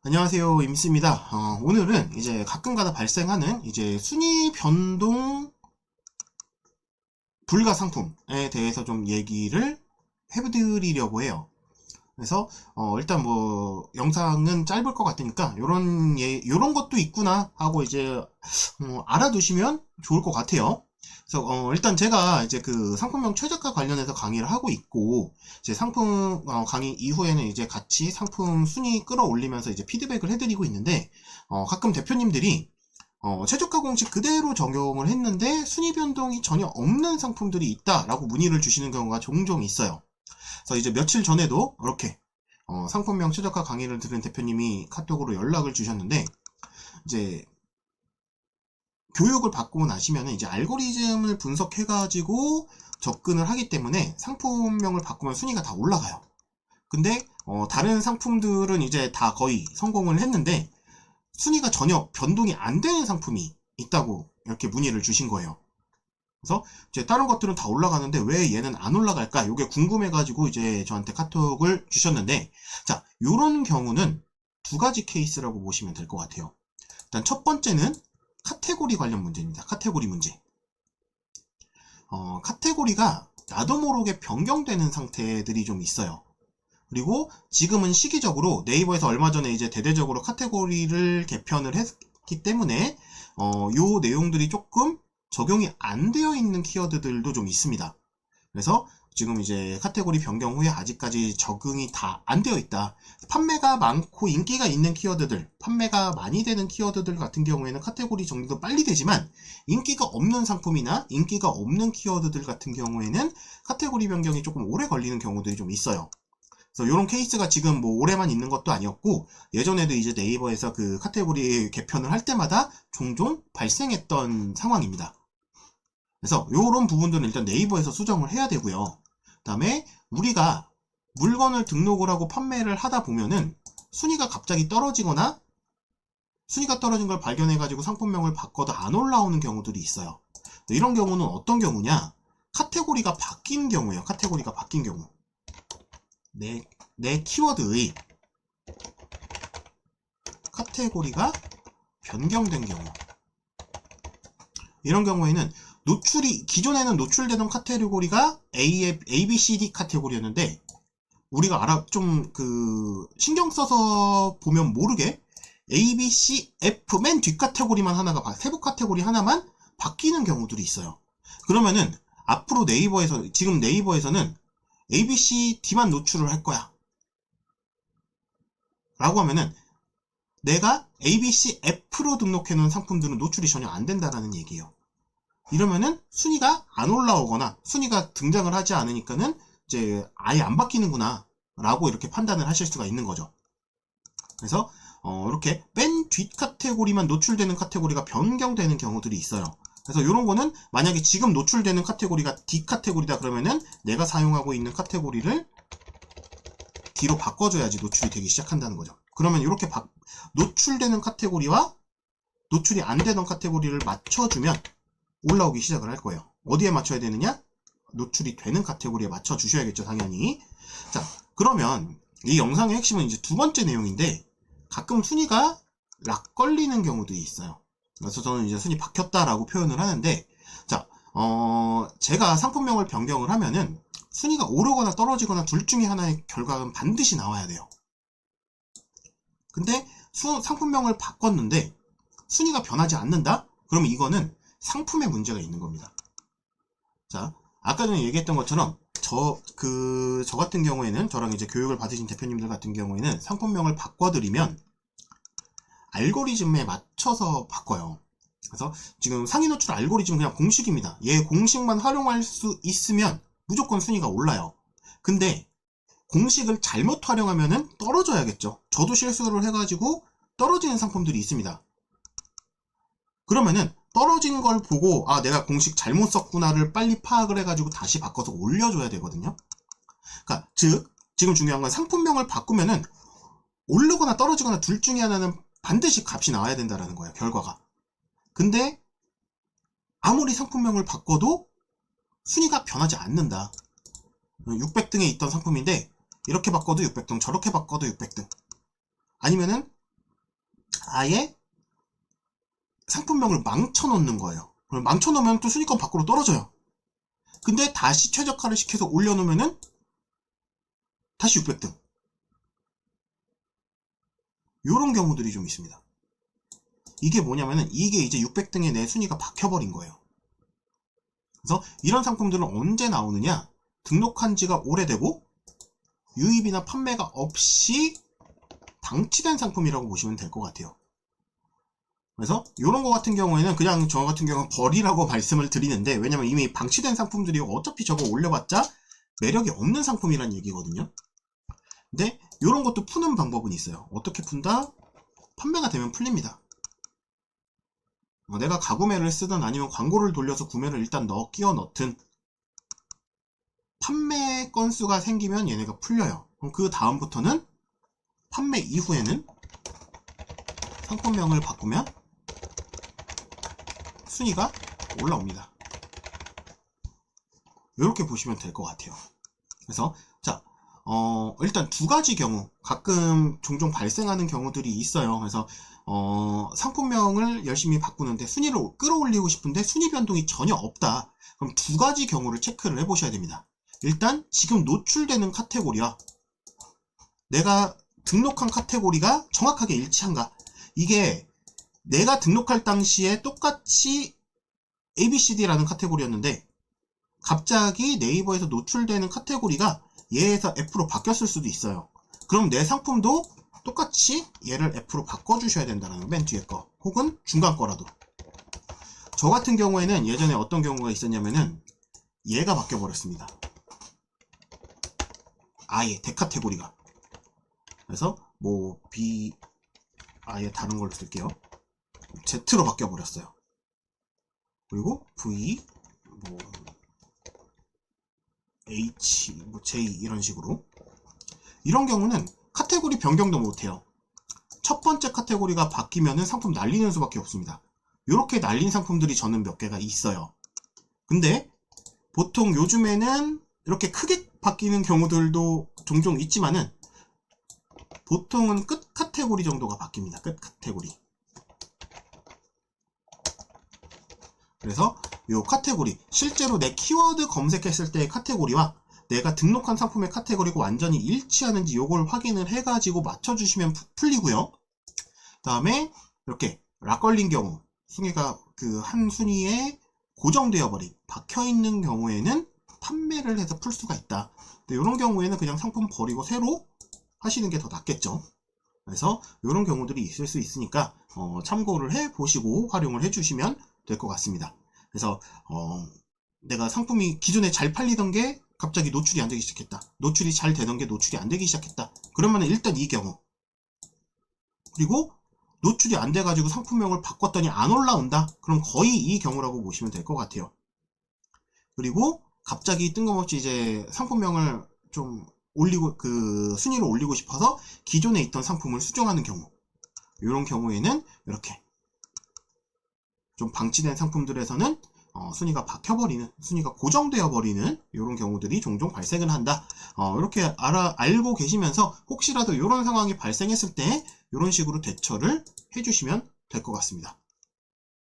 안녕하세요, 임스입니다. 오늘은 이제 가끔가다 발생하는 이제 순위 변동 불가 상품에 대해서 좀 얘기를 해드리려고 해요. 그래서 일단 뭐 영상은 짧을 것 같으니까 요런 것도 있구나 하고 이제 알아두시면 좋을 것 같아요. 그래서 일단 제가 이제 그 상품명 최저가 관련해서 강의를 하고 있고, 이제 상품 강의 이후에는 이제 같이 상품 순위 끌어올리면서 이제 피드백을 해드리고 있는데, 가끔 대표님들이 최저가 공식 그대로 적용을 했는데 순위 변동이 전혀 없는 상품들이 있다라고 문의를 주시는 경우가 종종 있어요. 그래서 이제 며칠 전에도 이렇게 상품명 최저가 강의를 들은 대표님이 카톡으로 연락을 주셨는데, 이제 교육을 받고 나시면 이제 알고리즘을 분석해가지고 접근을 하기 때문에 상품명을 바꾸면 순위가 다 올라가요. 근데 다른 상품들은 이제 다 거의 성공을 했는데 순위가 전혀 변동이 안 되는 상품이 있다고 이렇게 문의를 주신 거예요. 그래서 이제 다른 것들은 다 올라가는데 왜 얘는 안 올라갈까? 이게 궁금해가지고 이제 저한테 카톡을 주셨는데, 자, 요런 경우는 두 가지 케이스라고 보시면 될 것 같아요. 일단 첫 번째는 카테고리 관련 문제입니다. 카테고리 문제. 카테고리가 나도 모르게 변경되는 상태들이 좀 있어요. 그리고 지금은 시기적으로 네이버에서 얼마 전에 이제 대대적으로 카테고리를 개편을 했기 때문에 요 내용들이 조금 적용이 안 되어 있는 키워드들도 좀 있습니다. 그래서 지금 이제 카테고리 변경 후에 아직까지 적응이 다 안 되어 있다. 판매가 많고 인기가 있는 키워드들, 판매가 많이 되는 키워드들 같은 경우에는 카테고리 정리도 빨리 되지만, 인기가 없는 상품이나 인기가 없는 키워드들 같은 경우에는 카테고리 변경이 조금 오래 걸리는 경우들이 좀 있어요. 그래서 이런 케이스가 지금 뭐 올해만 있는 것도 아니었고, 예전에도 이제 네이버에서 그 카테고리 개편을 할 때마다 종종 발생했던 상황입니다. 그래서 이런 부분들은 일단 네이버에서 수정을 해야 되고요. 그 다음에 우리가 물건을 등록을 하고 판매를 하다 보면은 순위가 갑자기 떨어지거나 순위가 떨어진 걸 발견해가지고 상품명을 바꿔도 안 올라오는 경우들이 있어요. 이런 경우는 어떤 경우냐? 카테고리가 바뀐 경우예요. 카테고리가 바뀐 경우. 내 키워드의 카테고리가 변경된 경우. 이런 경우에는 기존에는 노출되던 카테고리가 A, B, C, D 카테고리였는데, 우리가 신경 써서 보면 모르게 A, B, C, F 맨 뒷 카테고리만 하나가, 세부 카테고리 하나만 바뀌는 경우들이 있어요. 그러면은 앞으로 지금 네이버에서는 A, B, C, D만 노출을 할 거야 라고 하면은, 내가 A, B, C, F로 등록해 놓은 상품들은 노출이 전혀 안 된다라는 얘기예요. 이러면은 순위가 안 올라오거나 순위가 등장을 하지 않으니까는 이제 아예 안 바뀌는구나 라고 이렇게 판단을 하실 수가 있는 거죠. 그래서 이렇게 맨 뒷 카테고리만 노출되는 카테고리가 변경되는 경우들이 있어요. 그래서 이런 거는 만약에 지금 노출되는 카테고리가 D 카테고리다 그러면은 내가 사용하고 있는 카테고리를 D로 바꿔줘야지 노출이 되기 시작한다는 거죠. 그러면 이렇게 노출되는 카테고리와 노출이 안 되던 카테고리를 맞춰주면 올라오기 시작을 할 거예요. 어디에 맞춰야 되느냐? 노출이 되는 카테고리에 맞춰 주셔야겠죠, 당연히. 자, 그러면 이 영상의 핵심은 이제 두 번째 내용인데, 가끔 순위가 락 걸리는 경우들이 있어요. 그래서 저는 이제 순위 바뀌었다라고 표현을 하는데, 자, 제가 상품명을 변경을 하면은 순위가 오르거나 떨어지거나 둘 중에 하나의 결과는 반드시 나와야 돼요. 근데 상품명을 바꿨는데 순위가 변하지 않는다? 그러면 이거는 상품에 문제가 있는 겁니다. 자, 아까 전에 얘기했던 것처럼 저 같은 경우에는, 저랑 이제 교육을 받으신 대표님들 같은 경우에는 상품명을 바꿔드리면 알고리즘에 맞춰서 바꿔요. 그래서 지금 상위 노출 알고리즘은 그냥 공식입니다. 얘 공식만 활용할 수 있으면 무조건 순위가 올라요. 근데 공식을 잘못 활용하면은 떨어져야겠죠. 저도 실수를 해가지고 떨어지는 상품들이 있습니다. 그러면은 떨어진 걸 보고 내가 공식 잘못 썼구나를 빨리 파악을 해가지고 다시 바꿔서 올려줘야 되거든요. 그러니까 즉 지금 중요한 건 상품명을 바꾸면은 오르거나 떨어지거나 둘 중에 하나는 반드시 값이 나와야 된다는 거예요, 결과가. 근데 아무리 상품명을 바꿔도 순위가 변하지 않는다. 600등에 있던 상품인데 이렇게 바꿔도 600등, 저렇게 바꿔도 600등. 아니면은 아예 상품명을 망쳐놓는 거예요. 그럼 망쳐놓으면 또 순위권 밖으로 떨어져요. 근데 다시 최저가를 시켜서 올려놓으면은 다시 600등. 요런 경우들이 좀 있습니다. 이게 뭐냐면은 이게 이제 600등에 내 순위가 박혀버린 거예요. 그래서 이런 상품들은 언제 나오느냐? 등록한 지가 오래되고 유입이나 판매가 없이 방치된 상품이라고 보시면 될 것 같아요. 그래서 이런 거 같은 경우에는 그냥 저 같은 경우는 버리라고 말씀을 드리는데, 왜냐면 이미 방치된 상품들이 어차피 저거 올려봤자 매력이 없는 상품이란 얘기거든요. 근데 이런 것도 푸는 방법은 있어요. 어떻게 푼다? 판매가 되면 풀립니다. 내가 가구매를 쓰든 아니면 광고를 돌려서 구매를 일단 끼워 넣든 판매 건수가 생기면 얘네가 풀려요. 그럼 그 다음부터는 판매 이후에는 상품명을 바꾸면 순위가 올라옵니다. 이렇게 보시면 될 것 같아요. 그래서 자, 일단 두 가지 경우 가끔 종종 발생하는 경우들이 있어요. 그래서 상품명을 열심히 바꾸는데 순위를 끌어올리고 싶은데 순위 변동이 전혀 없다. 그럼 두 가지 경우를 체크를 해보셔야 됩니다. 일단 지금 노출되는 카테고리와 내가 등록한 카테고리가 정확하게 일치한가. 이게 내가 등록할 당시에 똑같이 ABCD라는 카테고리였는데 갑자기 네이버에서 노출되는 카테고리가 얘에서 F로 바뀌었을 수도 있어요. 그럼 내 상품도 똑같이 얘를 F로 바꿔주셔야 된다는 거, 맨 뒤에 거 혹은 중간 거라도. 저 같은 경우에는 예전에 어떤 경우가 있었냐면은 얘가 바뀌어버렸습니다. 아예 대카테고리가. 그래서 뭐 B 아예 다른 걸로 쓸게요. Z로 바뀌어버렸어요. 그리고 V 뭐 H 뭐 J 이런 식으로. 이런 경우는 카테고리 변경도 못해요. 첫 번째 카테고리가 바뀌면은 상품 날리는 수밖에 없습니다. 이렇게 날린 상품들이 저는 몇 개가 있어요. 근데 보통 요즘에는 이렇게 크게 바뀌는 경우들도 종종 있지만은 보통은 끝 카테고리 정도가 바뀝니다. 끝 카테고리. 그래서 이 카테고리, 실제로 내 키워드 검색했을 때의 카테고리와 내가 등록한 상품의 카테고리가 완전히 일치하는지 요걸 확인을 해가지고 맞춰주시면 풀리고요. 그 다음에 이렇게 락 걸린 경우, 순위가 그 한 순위에 고정되어 버린, 박혀있는 경우에는 판매를 해서 풀 수가 있다. 근데 이런 경우에는 그냥 상품 버리고 새로 하시는 게 더 낫겠죠. 그래서 이런 경우들이 있을 수 있으니까 참고를 해보시고 활용을 해주시면 될 것 같습니다. 그래서 내가 상품이 기존에 잘 팔리던 게 갑자기 노출이 안 되기 시작했다. 노출이 잘 되던 게 노출이 안 되기 시작했다. 그러면 일단 이 경우. 그리고 노출이 안 돼가지고 상품명을 바꿨더니 안 올라온다. 그럼 거의 이 경우라고 보시면 될 것 같아요. 그리고 갑자기 뜬금없이 이제 상품명을 좀 올리고 그 순위를 올리고 싶어서 기존에 있던 상품을 수정하는 경우. 이런 경우에는 이렇게 좀 방치된 상품들에서는 순위가 박혀버리는, 순위가 고정되어 버리는 이런 경우들이 종종 발생을 한다. 이렇게 알고 계시면서 혹시라도 이런 상황이 발생했을 때 이런 식으로 대처를 해주시면 될 것 같습니다.